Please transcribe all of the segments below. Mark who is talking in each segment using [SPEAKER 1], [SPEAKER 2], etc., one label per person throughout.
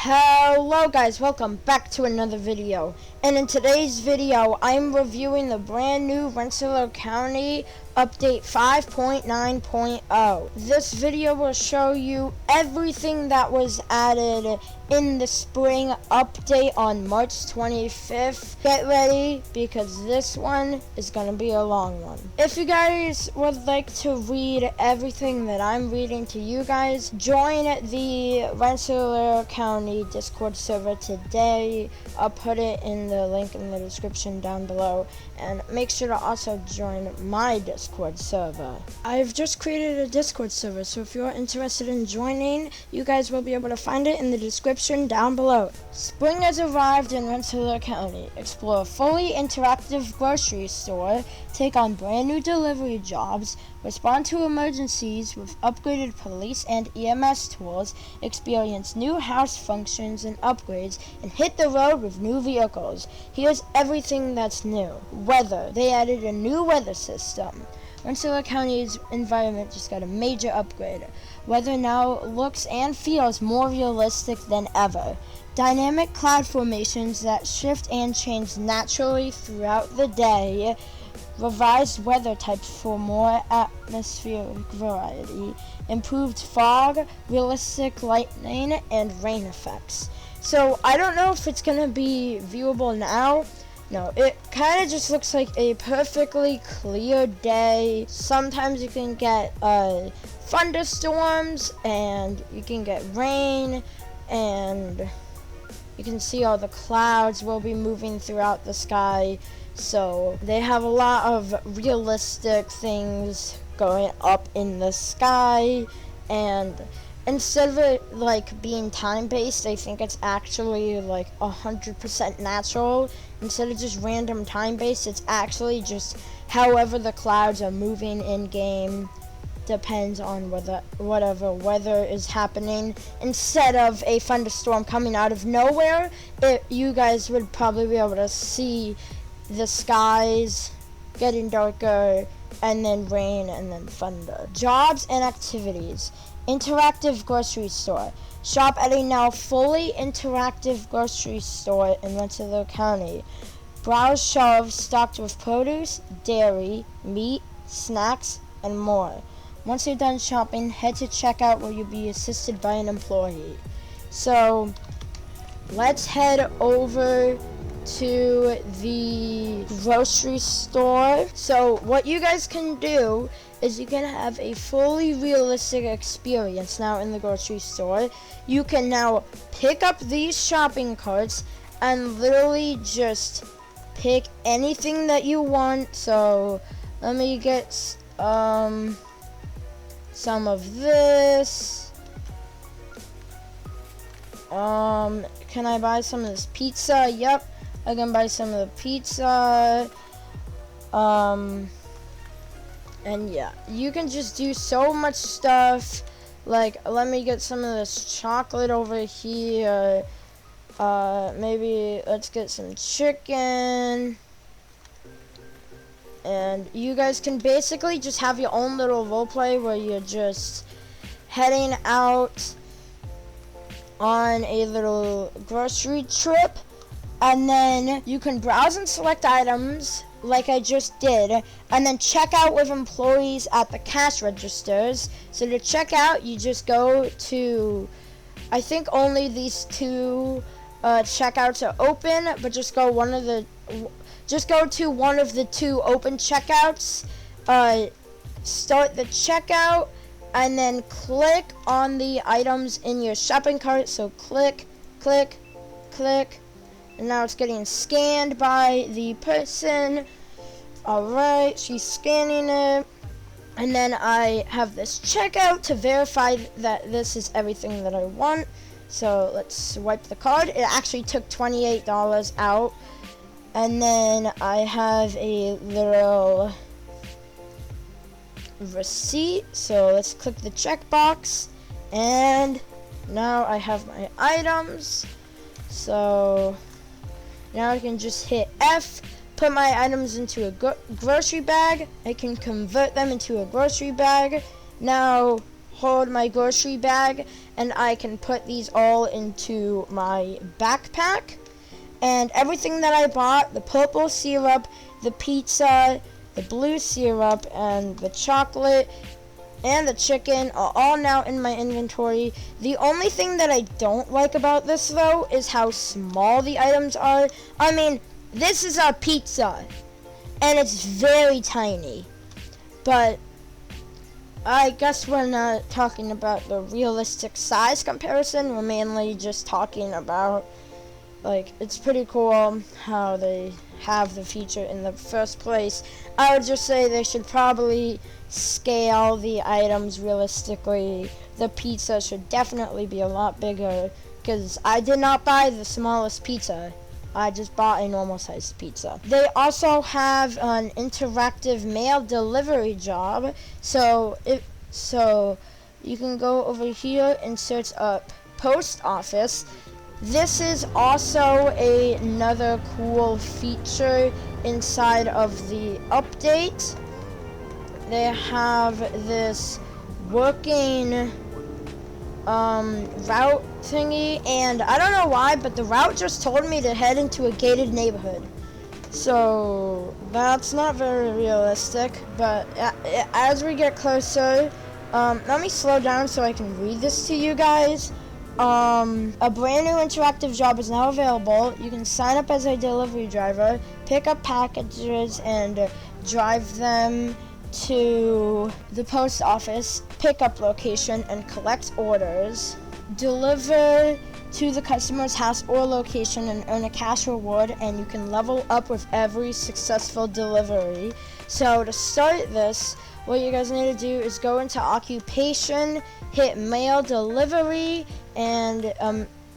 [SPEAKER 1] Hello guys, welcome back to another video. And in today's video, I'm reviewing the brand new Rensselaer County Update 5.9.0. This video will show you everything that was added in the spring update on March 25th. Get ready because this one is going to be a long one. If you guys would like to read everything that I'm reading to you guys, join the Rensselaer County Discord server today. I'll put it in the link in the description down below, and make sure to also join my Discord server. I've just created a Discord server, so if you're interested in joining, you guys will be able to find it in the description down below. Spring has arrived in Rensselaer County. Explore a fully interactive grocery store, take on brand new delivery jobs, respond to emergencies with upgraded police and EMS tools, experience new house functions and upgrades, and hit the road with new vehicles. Here's everything that's new. Weather. They added a new weather system. Rensselaer County's environment just got a major upgrade. Weather now looks and feels more realistic than ever. Dynamic cloud formations that shift and change naturally throughout the day. Revised weather types for more atmospheric variety. Improved fog, realistic lightning, and rain effects. So I don't know if it's going to be viewable now. No, it kind of just looks like a perfectly clear day. Sometimes you can get thunderstorms, and you can get rain, and you can see all the clouds will be moving throughout the sky. So they have a lot of realistic things going up in the sky, and instead of it like being time-based, I think it's actually like 100% natural. Instead of just random time-based, it's actually just however the clouds are moving in-game. Depends on whatever weather is happening. Instead of a thunderstorm coming out of nowhere, you guys would probably be able to see the skies getting darker, and then rain, and then thunder. Jobs and activities. Interactive grocery store. Shop at a now fully interactive grocery store in Rensselaer County. Browse shelves stocked with produce, dairy, meat, snacks, and more. Once you're done shopping, head to checkout where you'll be assisted by an employee. So, let's head over to the grocery store. So what you guys can do is you can have a fully realistic experience now in the grocery store. You can now pick up these shopping carts and literally just pick anything that you want. So let me get some of this. Can I buy some of this pizza? Yep, I can buy some of the pizza. And yeah, you can just do so much stuff. Like, let me get some of this chocolate over here. Maybe let's get some chicken. And you guys can basically just have your own little roleplay where you're just heading out on a little grocery trip. And then you can browse and select items like I just did, and then check out with employees at the cash registers. So to check out, you just go to, I think only these two checkouts are open, but just go to one of the two open checkouts. Start the checkout, and then click on the items in your shopping cart. So click, click, click. And now it's getting scanned by the person. Alright, she's scanning it. And then I have this checkout to verify that this is everything that I want. So let's swipe the card. It actually took $28 out. And then I have a little receipt. So let's click the checkbox. And now I have my items. So now I can just hit F, put my items into a grocery bag. I can convert them into a grocery bag. Now hold my grocery bag, and I can put these all into my backpack. And everything that I bought, the purple syrup, the pizza, the blue syrup, and the chocolate, and the chicken are all now in my inventory. The only thing that I don't like about this, though, is how small the items are. I mean, this is a pizza, and it's very tiny. But I guess we're not talking about the realistic size comparison. We're mainly just talking about, like, it's pretty cool how they have the feature in the first place. I would just say they should probably scale the items realistically. The pizza should definitely be a lot bigger, because I did not buy the smallest pizza. I just bought a normal sized pizza. They also have an interactive mail delivery job. So you can go over here and search up post office. This is also another cool feature inside of the update. They have this working route thingy, and I don't know why, but the route just told me to head into a gated neighborhood. So that's not very realistic, but as we get closer, let me slow down so I can read this to you guys. A brand new interactive job is now available. You can sign up as a delivery driver, pick up packages, and drive them to the post office pickup location and collect orders. Deliver to the customer's house or location and earn a cash reward, and you can level up with every successful delivery. So to start this, what you guys need to do is go into occupation, hit mail delivery, and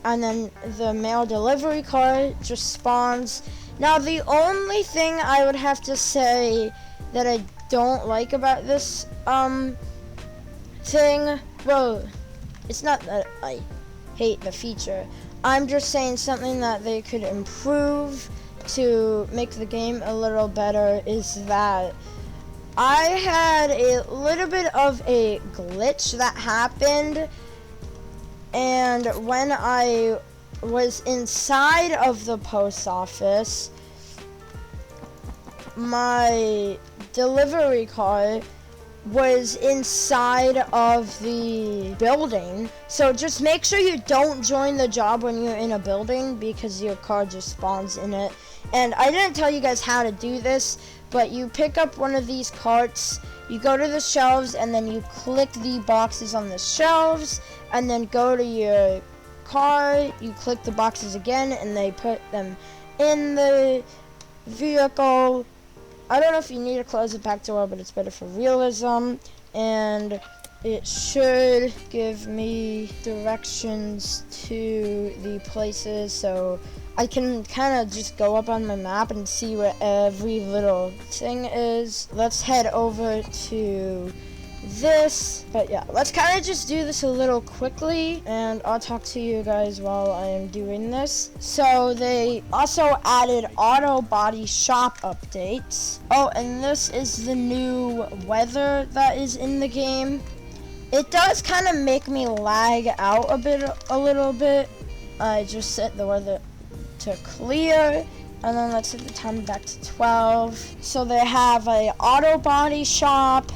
[SPEAKER 1] then the mail delivery car just spawns. Now the only thing I would have to say that I don't like about this thing, well, it's not that I hate the feature. I'm just saying something that they could improve to make the game a little better is that I had a little bit of a glitch that happened, and when I was inside of the post office, my delivery car was inside of the building. So just make sure you don't join the job when you're in a building, because your car just spawns in it. And I didn't tell you guys how to do this, but you pick up one of these carts, you go to the shelves, and then you click the boxes on the shelves, and then go to your car, you click the boxes again, and they put them in the vehicle. I don't know if you need to close the back door, but it's better for realism. And it should give me directions to the places, so I can kind of just go up on my map and see where every little thing is. Let's head over to this. But yeah, let's kind of just do this a little quickly, and I'll talk to you guys while I am doing this. So they also added auto body shop updates. Oh, and this is the new weather that is in the game. It does kind of make me lag out a little bit. I just set the weather to clear, and then let's set the time back to 12. So they have a auto body shop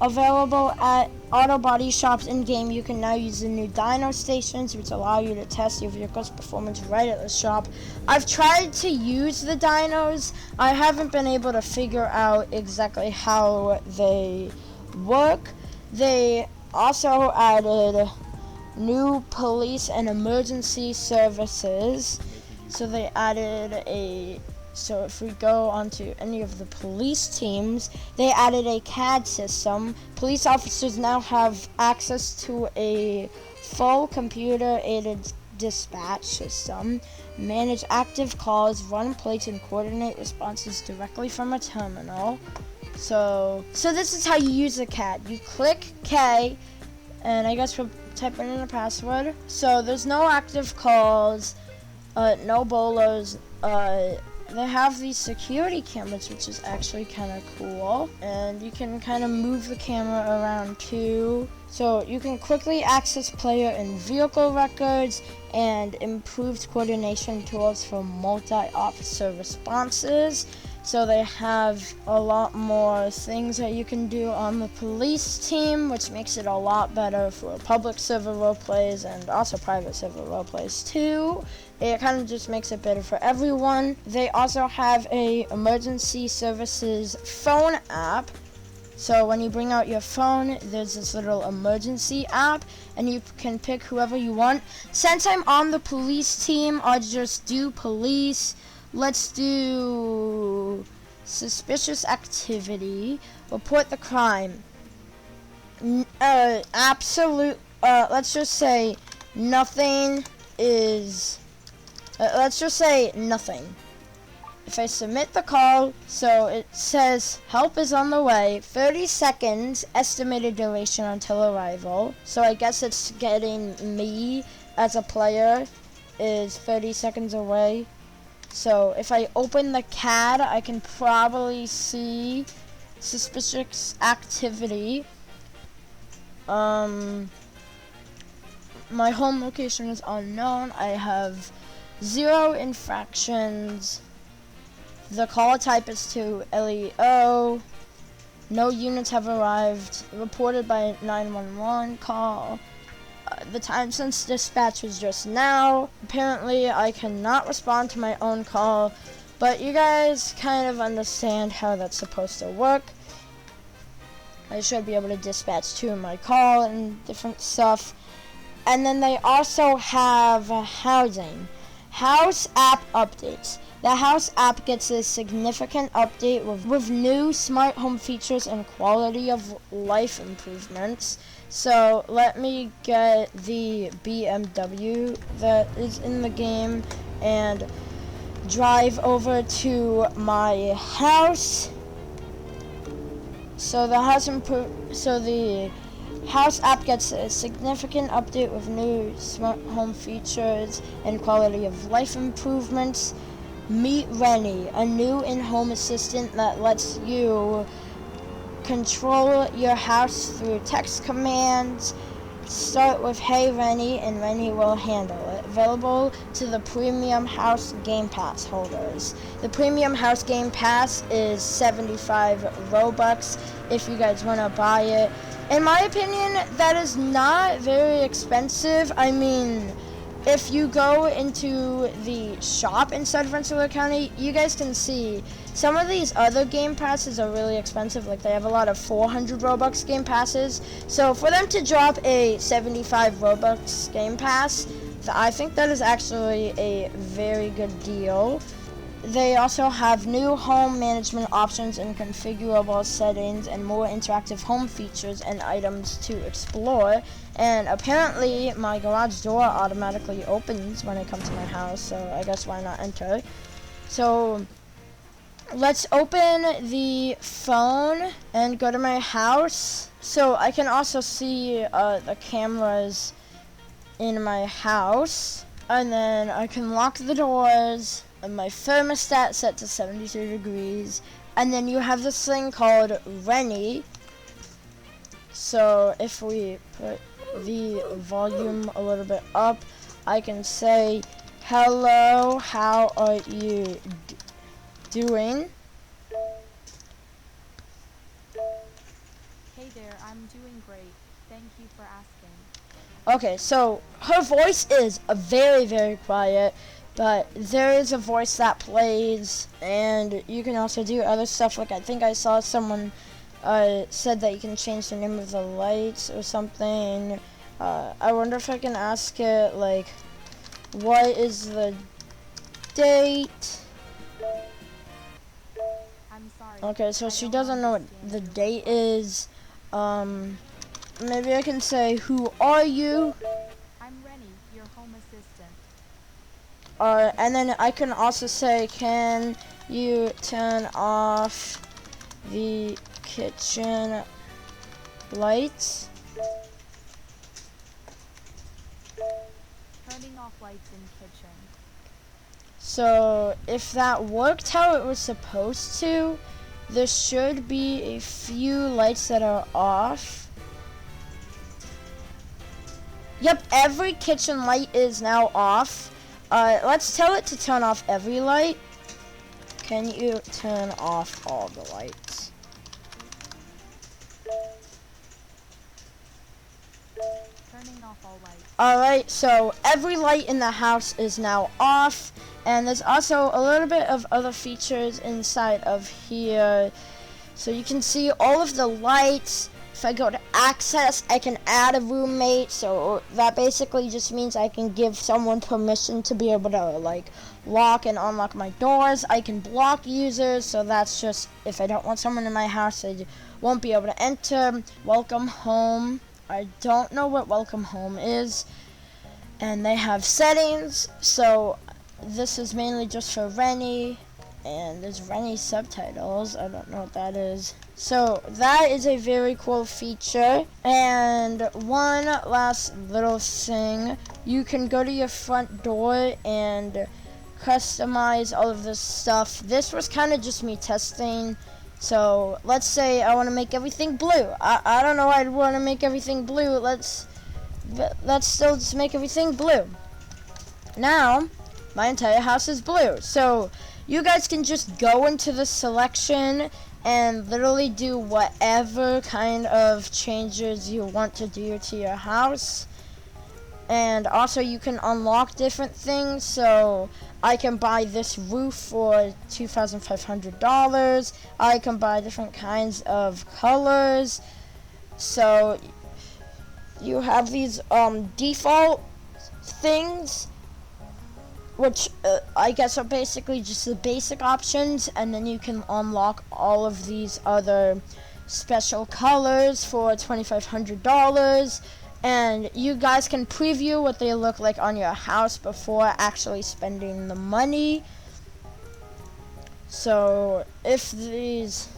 [SPEAKER 1] available at auto body shops in game. You can now use the new dyno stations, which allow you to test your vehicle's performance right at the shop. I've tried to use the dynos. I haven't been able to figure out exactly how they work. They also added new police and emergency services. So they added so if we go onto any of the police teams, they added a CAD system. Police officers now have access to a full computer-aided dispatch system, manage active calls, run plates, and coordinate responses directly from a terminal. So this is how you use the CAD. You click K, and I guess we'll type in a password. So there's no active calls, no bolos. They have these security cameras, which is actually kind of cool, and you can kind of move the camera around too. So you can quickly access player and vehicle records and improved coordination tools for multi-officer responses. So they have a lot more things that you can do on the police team, which makes it a lot better for public server roleplays and also private server roleplays too. It kind of just makes it better for everyone. They also have a emergency services phone app. So when you bring out your phone, there's this little emergency app, and you can pick whoever you want. Since I'm on the police team, I'll just do police. Let's do suspicious activity. Report the crime. Let's just say nothing is. Let's just say nothing. If I submit the call, so it says help is on the way, 30 seconds, estimated duration until arrival. So I guess it's getting me as a player is 30 seconds away. So if I open the CAD, I can probably see suspicious activity. My home location is unknown. I have 0 infractions. The call type is to LEO. No units have arrived. Reported by 911 call. The time since dispatch was just now. Apparently, I cannot respond to my own call, but you guys kind of understand how that's supposed to work. I should be able to dispatch to my call and different stuff. And then they also have housing. House app updates. The House app gets a significant update with new smart home features and quality of life improvements. So let me get the BMW that is in the game and drive over to my house. So the House app gets a significant update with new smart home features and quality of life improvements. Meet Rennie, a new in-home assistant that lets you control your house through text commands. Start with Hey Rennie and Rennie will handle it. Available to the Premium House Game Pass holders. The Premium House Game Pass is 75 Robux if you guys want to buy it. In my opinion, that is not very expensive. I mean, if you go into the shop inside Rensselaer County, you guys can see some of these other game passes are really expensive. Like, they have a lot of 400 Robux game passes. So for them to drop a 75 Robux game pass, I think that is actually a very good deal. They also have new home management options and configurable settings and more interactive home features and items to explore. And apparently my garage door automatically opens when I come to my house, so I guess why not enter. So let's open the phone and go to my house. So I can also see the cameras in my house, and then I can lock the doors. And my thermostat set to 72 degrees. And then you have this thing called Rennie. So if we put the volume a little bit up, I can say, hello, how are you doing?
[SPEAKER 2] Hey there, I'm doing great. Thank you for asking.
[SPEAKER 1] Okay, so her voice is very, very quiet. But there is a voice that plays, and you can also do other stuff. Like, I think I saw someone said that you can change the name of the lights or something. I wonder if I can ask it, like, what is the date?
[SPEAKER 2] I'm sorry.
[SPEAKER 1] Okay, so she doesn't know what the date is. Maybe I can say, who are you?
[SPEAKER 2] I'm Rennie, your home assistant.
[SPEAKER 1] And then I can also say, can you turn off the kitchen lights?
[SPEAKER 2] Turning off lights in kitchen.
[SPEAKER 1] So if that worked how it was supposed to, there should be a few lights that are off. Yep, every kitchen light is now off. Let's tell it to turn off every light. Can you turn off all the lights?
[SPEAKER 2] Turning off all lights.
[SPEAKER 1] Alright, so every light in the house is now off. And there's also a little bit of other features inside of here. So you can see all of the lights. If I go to access, I can add a roommate. So that basically just means I can give someone permission to be able to like lock and unlock my doors. I can block users. So that's just if I don't want someone in my house, they won't be able to enter. Welcome home. I don't know what welcome home is. And they have settings. So this is mainly just for Rennie. And there's Rennie subtitles. I don't know what that is. So that is a very cool feature. And one last little thing. You can go to your front door and customize all of this stuff. This was kind of just me testing. So let's say I want to make everything blue. I don't know why I'd want to make everything blue. Let's still just make everything blue. Now, my entire house is blue. So you guys can just go into the selection and literally do whatever kind of changes you want to do to your house. And also you can unlock different things. So I can buy this roof for $2,500. I can buy different kinds of colors. So you have these default things, which I guess are basically just the basic options, and then you can unlock all of these other special colors for $2,500, and you guys can preview what they look like on your house before actually spending the money. So if these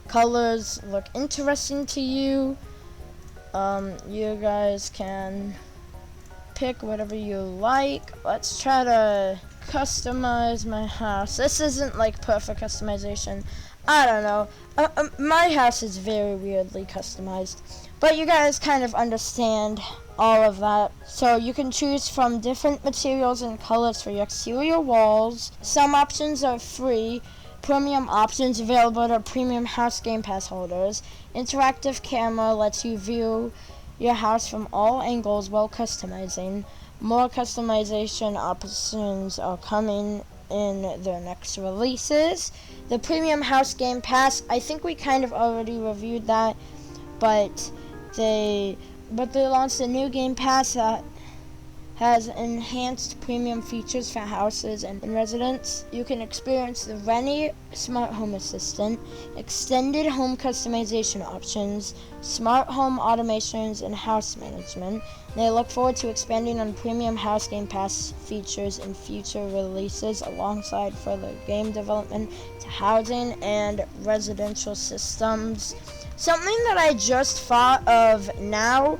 [SPEAKER 1] colors look interesting to you, you guys can pick whatever you like. Let's try to customize my house. This isn't like perfect customization. I don't know. My house is very weirdly customized, but you guys kind of understand all of that. So you can choose from different materials and colors for your exterior walls. Some options are free. Premium options available to premium house Game Pass holders. Interactive camera lets you view your house from all angles while customizing. More customization options are coming in their next releases. The Premium House Game Pass, I think we kind of already reviewed that, but they launched a new Game Pass that has enhanced premium features for houses and residents. You can experience the Rennie Smart Home Assistant, extended home customization options, smart home automations, and house management. They look forward to expanding on Premium House Game Pass features in future releases alongside further game development to housing and residential systems. Something that I just thought of now,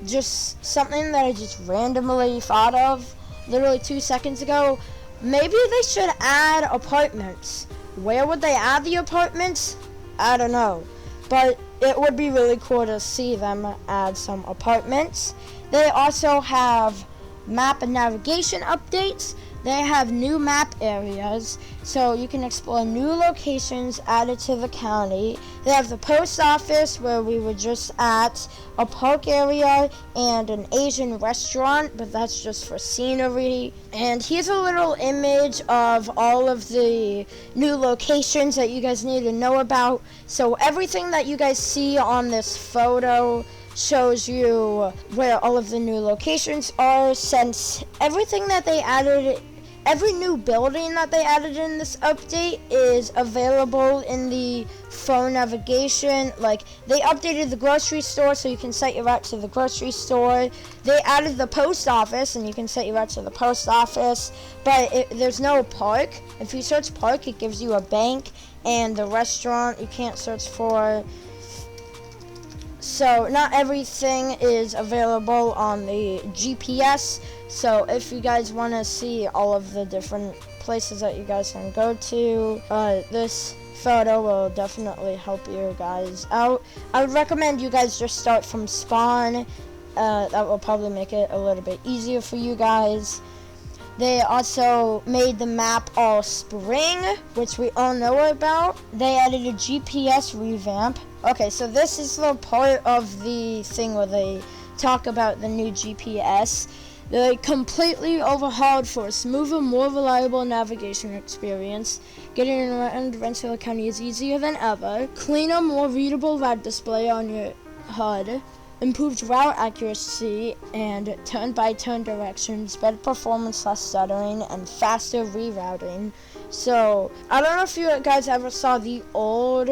[SPEAKER 1] just something that I just randomly thought of literally 2 seconds ago. Maybe they should add apartments. Where would they add the apartments? I don't know. But it would be really cool to see them add some apartments. They also have map and navigation updates. They have new map areas, so you can explore new locations added to the county. They have the post office, where we were just at, a park area, and an Asian restaurant, but that's just for scenery. And here's a little image of all of the new locations that you guys need to know about. So everything that you guys see on this photo shows you where all of the new locations are, since everything that they added, every new building that they added in this update is available in the phone navigation. Like, they updated the grocery store, so you can set your route to the grocery store. They added the post office, and you can set your route to the post office. But there's no park. If you search park, it gives you a bank, and the restaurant you can't search for. So not everything is available on the GPS. So if you guys want to see all of the different places that you guys can go to, this photo will definitely help you guys out. I would recommend you guys just start from spawn That will probably make it a little bit easier for you guys. They also made the map all spring, which we all know about. They added a GPS revamp. Okay, so this is the part of the thing where they talk about the new GPS. They completely overhauled for a smoother, more reliable navigation experience. Getting around Rensselaer County is easier than ever. Cleaner, more readable route display on your HUD. Improved route accuracy and turn-by-turn directions, better performance, less stuttering, and faster rerouting. So, I don't know if you guys ever saw the old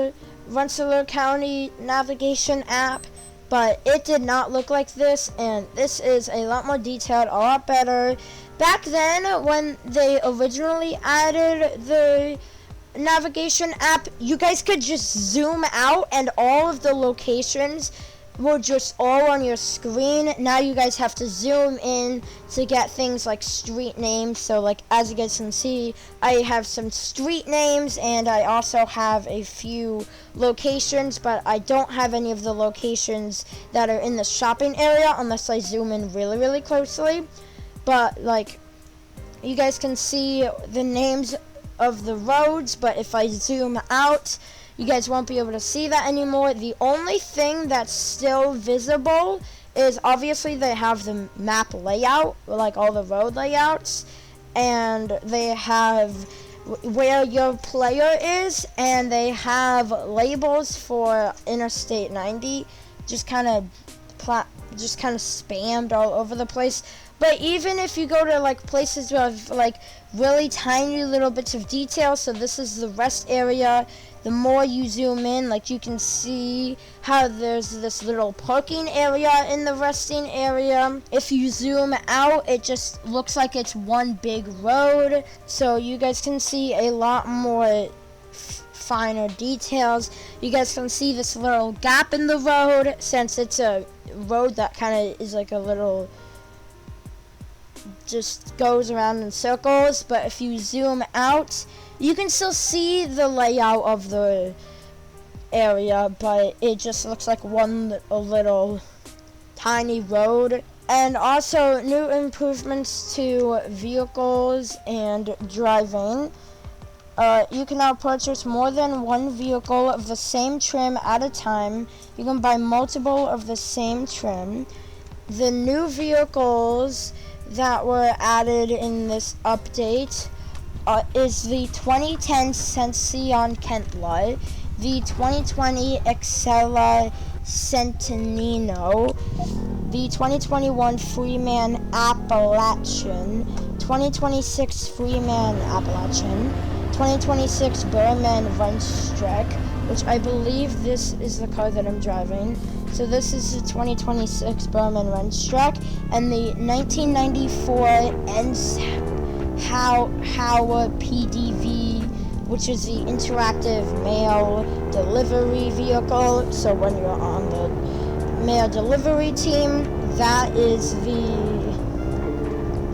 [SPEAKER 1] Rensselaer County navigation app, but it did not look like this, and this is a lot more detailed, a lot better. Back then, when they originally added the navigation app, you guys could just zoom out and all of the locations were just all on your screen. Now you guys have to zoom in to get things like street names. So like as you guys can see, I have some street names and I also have a few locations, but I don't have any of the locations that are in the shopping area unless I zoom in really closely. But like you guys can see the names of the roads, but if I zoom out, you guys won't be able to see that anymore. The only thing that's still visible is obviously they have the map layout, like all the road layouts, and they have where your player is, and they have labels for Interstate 90, just kind of spammed all over the place. But even if you go to like places with like really tiny little bits of detail, so this is the rest area, the more you zoom in, like you can see how there's this little parking area in the resting area. If you zoom out, it just looks like it's one big road. So you guys can see a lot more finer details. You guys can see this little gap in the road, since it's a road that kind of is like a little, just goes around in circles. But if you zoom out, you can still see the layout of the area, but it just looks like one little tiny road. And also new improvements to vehicles and driving. You can now purchase more than one vehicle of the same trim at a time. You can buy multiple of the same trim. The new vehicles that were added in this update is the 2010 Sension Kentla, the 2020 Excella Centenino, the 2021 Freeman Appalachian, 2026 Freeman Appalachian, 2026 Bremen Rennstrecke, which I believe this is the car that I'm driving. So this is the 2026 Bremen Rennstrecke, and the 1994 Rensselaer PDV, which is the interactive mail delivery vehicle. So when you're on the mail delivery team, that is the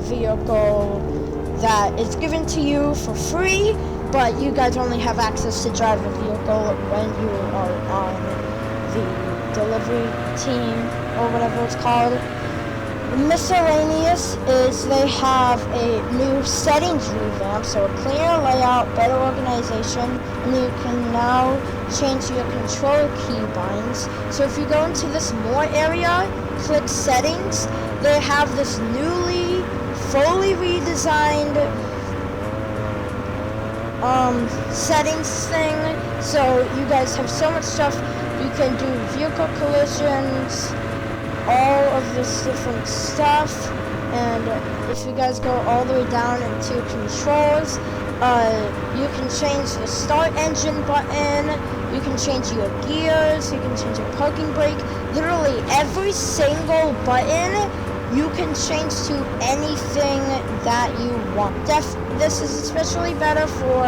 [SPEAKER 1] vehicle that is given to you for free, but you guys only have access to drive the vehicle when you are on the delivery team, or whatever it's called. Miscellaneous is they have a new settings revamp, so a cleaner layout, better organization, and you can now change your control keybinds. So if you go into this more area, click settings, they have this newly fully redesigned settings thing. So you guys have so much stuff. You can do vehicle collisions, all of this different stuff. And if you guys go all the way down into controls, you can change the start engine button, you can change your gears, you can change your parking brake. Literally every single button you can change to anything that you want. This is especially better for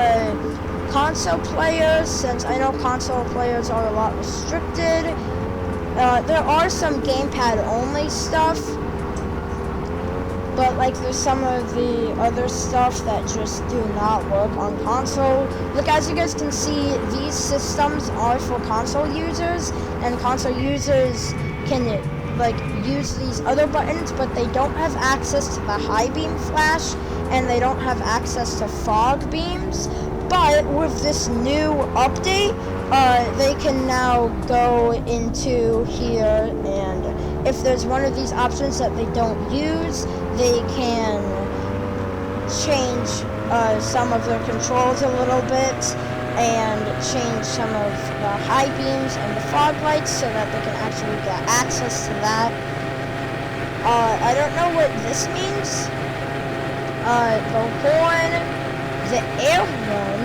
[SPEAKER 1] console players, since I know console players are a lot restricted. There are some gamepad only stuff, but like there's some of the other stuff that just do not work on console. Look, as you guys can see, these systems are for console users, and console users can like use these other buttons, but they don't have access to the high beam flash, and they don't have access to fog beams. But with this new update, they can now go into here, and if there's one of these options that they don't use, they can change some of their controls a little bit and change some of the high beams and the fog lights so that they can actually get access to that. I don't know what this means. The horn, the air horn,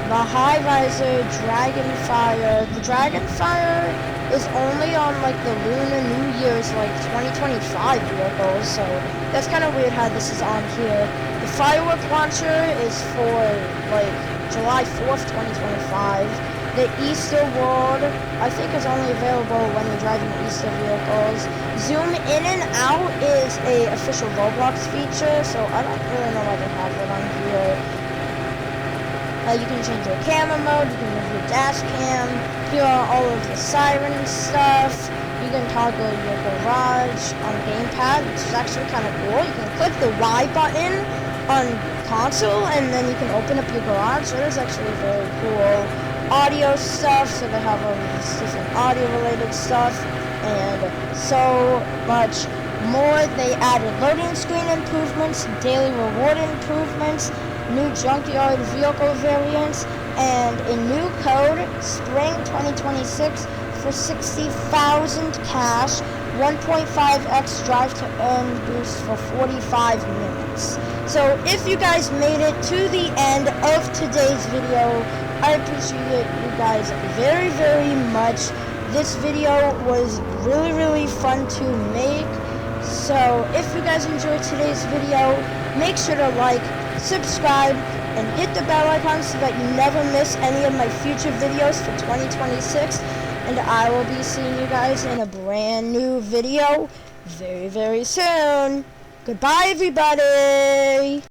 [SPEAKER 1] the high visor, Dragonfire. The Dragonfire is only on like the Lunar New Year's like 2025 vehicles, so that's kind of weird how this is on here. The firework launcher is for like July 4th, 2025. The Easter World, I think, is only available when you're driving Easter vehicles. Zoom in and out is a official Roblox feature, so I don't really know why they have it on here. You can change your camera mode, you can move your dash cam, here are all of the siren stuff. You can toggle your garage on gamepad, which is actually kind of cool. You can click the Y button on console, and then you can open up your garage. That is actually very cool. Audio stuff, so they have all this different audio related stuff and so much more. They added loading screen improvements, daily reward improvements, new junkyard vehicle variants, and a new code, Spring 2026, for 60,000 cash, 1.5x drive to earn boost for 45 minutes. So if you guys made it to the end of today's video, I appreciate you guys very, very much. This video was really, really fun to make. So if you guys enjoyed today's video, make sure to like, subscribe, and hit the bell icon so that you never miss any of my future videos for 2026. And I will be seeing you guys in a brand new video very, very soon. Goodbye, everybody!